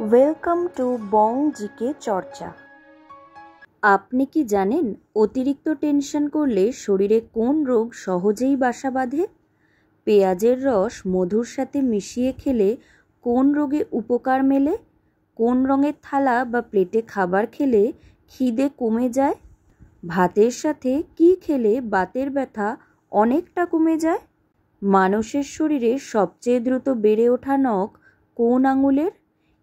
Welcome to Bong GK চর্চা। আপনি কি জানেন অতিরিক্ত টেনশন করলে শরীরে কোন রোগ সহজেই বাসা বাঁধে? পেঁয়াজের রস মধুর সাথে মিশিয়ে খেলে কোন রোগে উপকার মেলে? কোন রঙের থালা বা প্লেটে খাবার খেলে খিদে কমে যায়? ভাতের সাথে কি খেলে বাতের ব্যথা অনেকটা কমে যায়? মানুষের শরীরে সবচেয়ে দ্রুত বেড়ে ওঠা নখ কোন আঙুলের?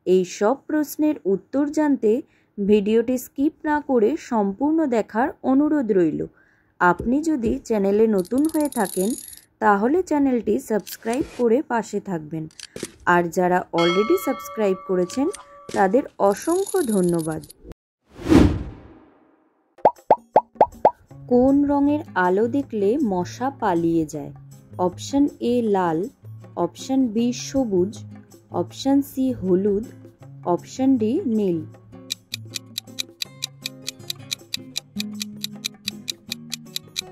এই সব প্রশ্নের উত্তর জানতে ভিডিওটি স্কিপ না করে সম্পূর্ণ দেখার অনুরোধ রইল। আপনি যদি চ্যানেলে নতুন হয়ে থাকেন তাহলে চ্যানেলটি সাবস্ক্রাইব করে পাশে থাকবেন, আর যারা অলরেডি সাবস্ক্রাইব করেছেন তাদের অসংখ্য ধন্যবাদ। কোন রঙের আলো দেখলে মশা পালিয়ে যায়? অপশন এ লাল, অপশন বি সবুজ, অপশন সি হলুদ, অপশন ডি নীল।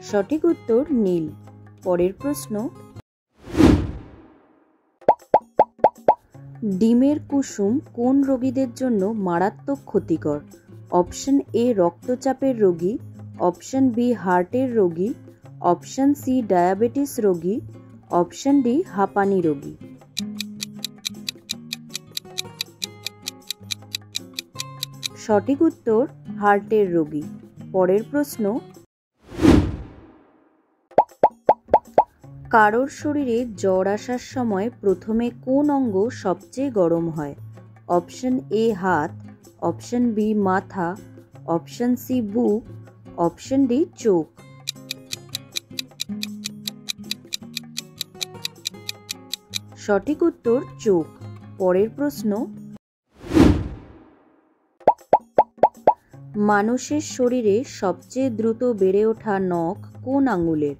সঠিক উত্তর নীল। পরের প্রশ্ন, ডিমের কুসুম কোন রোগীদের জন্য মারাত্মক ক্ষতিকর? অপশন এ রক্তচাপের রোগী, অপশন বি হার্টের রোগী, অপশন সি ডায়াবেটিস রোগী, অপশন ডি হাঁপানি রোগী। সঠিক উত্তর হার্টের রোগী। পরের প্রশ্ন, কারোর শরীরে জ্বর আসার সময় প্রথমে কোন অঙ্গ সবচেয়ে গরম হয়? অপশন এ হাত, অপশন বি মাথা, অপশন সি বুক, অপশন ডি চোখ। সঠিক উত্তর চোখ। পরের প্রশ্ন, মানুষের শরীরে সবচেয়ে দ্রুত বেড়ে ওঠা নখ কোন আঙুলের?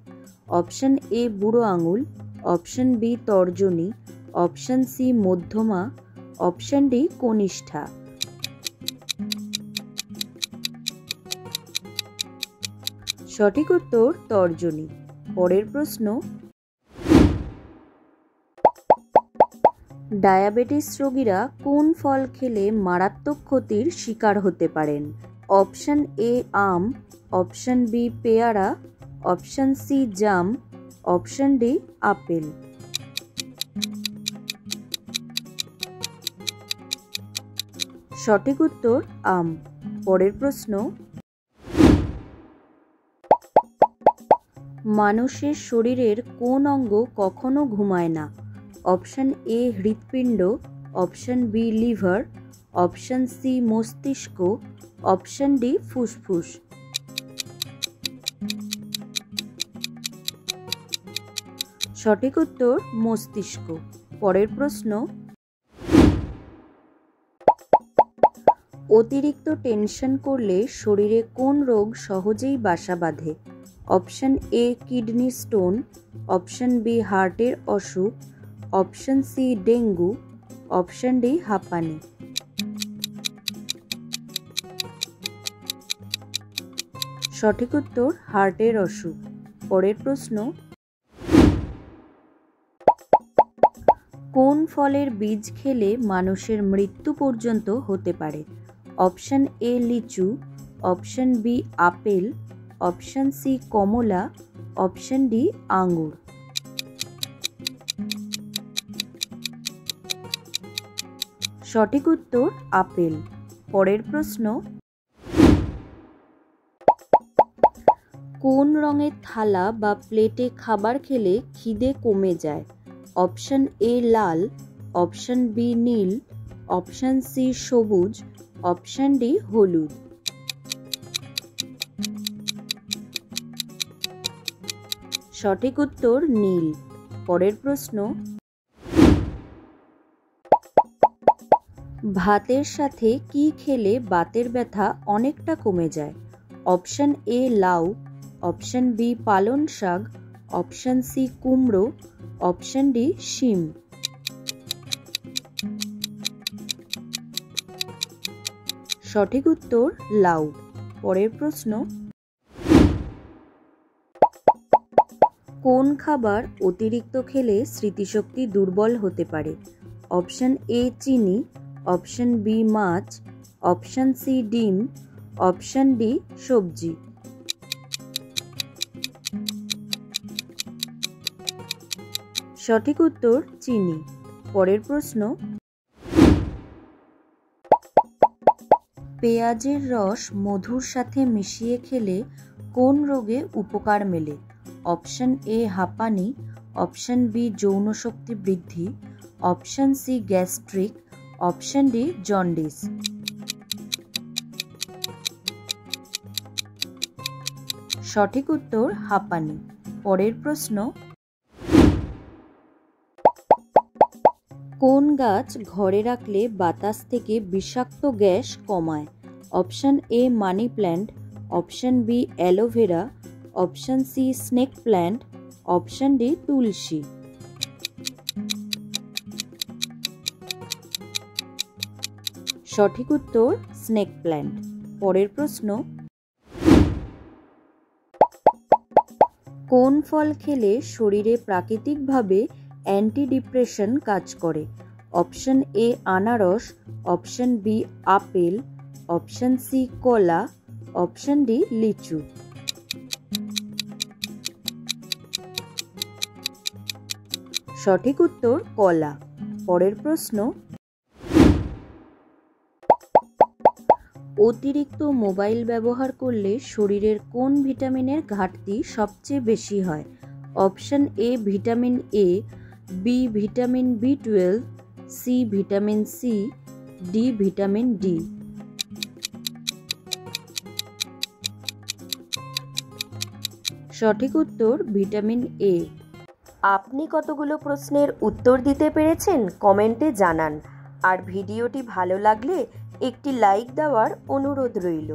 অপশন এ বুড়ো আঙুল, অপশন বি তর্জনী, অপশন সি মধ্যমা, অপশন ডি কনিষ্ঠা। সঠিক উত্তর তর্জনী। পরের প্রশ্ন, ডায়াবেটিস রোগীরা কোন ফল খেলে মারাত্মক ক্ষতির শিকার হতে পারেন? অপশন এ আম, অপশন বি পেয়ারা, অপশন সি জাম, অপশন ডি আপেল। সঠিক উত্তর আম। পরের প্রশ্ন, মানুষের শরীরের কোন অঙ্গ কখনো ঘুমায় না? অপশন এ হৃৎপিণ্ড, option B liver, option C মস্তিষ্ক, অপশন ডি ফুসফুস। সঠিক উত্তর মস্তিষ্ক। পরের প্রশ্ন, অতিরিক্ত টেনশন করলে শরীরে কোন রোগ সহজেই বাসা বাঁধে? Option A kidney stone, option B হার্টের অসুখ, option C dengue, option D হাঁপানি। সঠিক উত্তর হার্টের অসুখ। পরের প্রশ্ন, কোন ফলের বীজ খেলে মানুষের মৃত্যু পর্যন্ত হতে পারে? অপশন এ লিচু, option B apple, option C কমলা, অপশন ডি আঙ্গুর। সঠিক উত্তর আপেল। পরের প্রশ্ন, কোন রঙের থালা বা প্লেটে খাবার খেলে খিদে কমে যায়? অপশন এ লাল, অপশন বি নীল, অপশন সি সবুজ, অপশন ডি হলুদ। সঠিক উত্তর নীল। পরের প্রশ্ন, ভাতের সাথে কি খেলে বাতের ব্যথা অনেকটা কমে যায়? অপশন এ লাউ, অপশন বি পালং শাক, অপশন সি কুমড়ো, অপশন ডি শিম। সঠিক উত্তর লাউ। পরের প্রশ্ন, কোন খাবার অতিরিক্ত খেলে স্মৃতিশক্তি দুর্বল হতে পারে? অপশন এ চিনি, অপশন বি মাছ, অপশন সি ডিম, অপশন ডি সবজি। সঠিক উত্তর চিনি। পরের প্রশ্ন, পেঁয়াজের রস মধুর সাথে মিশিয়ে খেলে কোন রোগে উপকার মেলে? অপশন এ হাঁপানি, অপশন বি যৌনশক্তি বৃদ্ধি, option C gastric, option D jaundice. সঠিক উত্তর হাঁপানি। পরের প্রশ্ন, কোন গাছ ঘরে রাখলে বাতাস থেকে বিষাক্ত গ্যাস কমায়? Option A money plant, option B aloe vera, option C snake plant, option D তুলসী। সঠিক উত্তর স্নেক প্ল্যান্ট। পরের প্রশ্ন, কোন ফল খেলে শরীরে প্রাকৃতিকভাবে অ্যান্টিডিপ্রেশন কাজ করে? অপশন এ আনারস, option B apple, option C কলা, অপশন ডি লিচু। সঠিক উত্তর কলা। পরের প্রশ্ন, অতিরিক্ত মোবাইল ব্যবহার করলে শরীরের কোন ভিটামিনের ঘাটতি সবচেয়ে বেশি হয়? Option A vitamin A, B vitamin বি12, C vitamin C, D vitamin D. সঠিক উত্তর ভিটামিন এ। আপনি কতগুলো প্রশ্নের উত্তর দিতে পেরেছেন কমেন্টে জানান। আর ভিডিওটি ভালো লাগলে একটি লাইক দেওয়ার অনুরোধ রইল।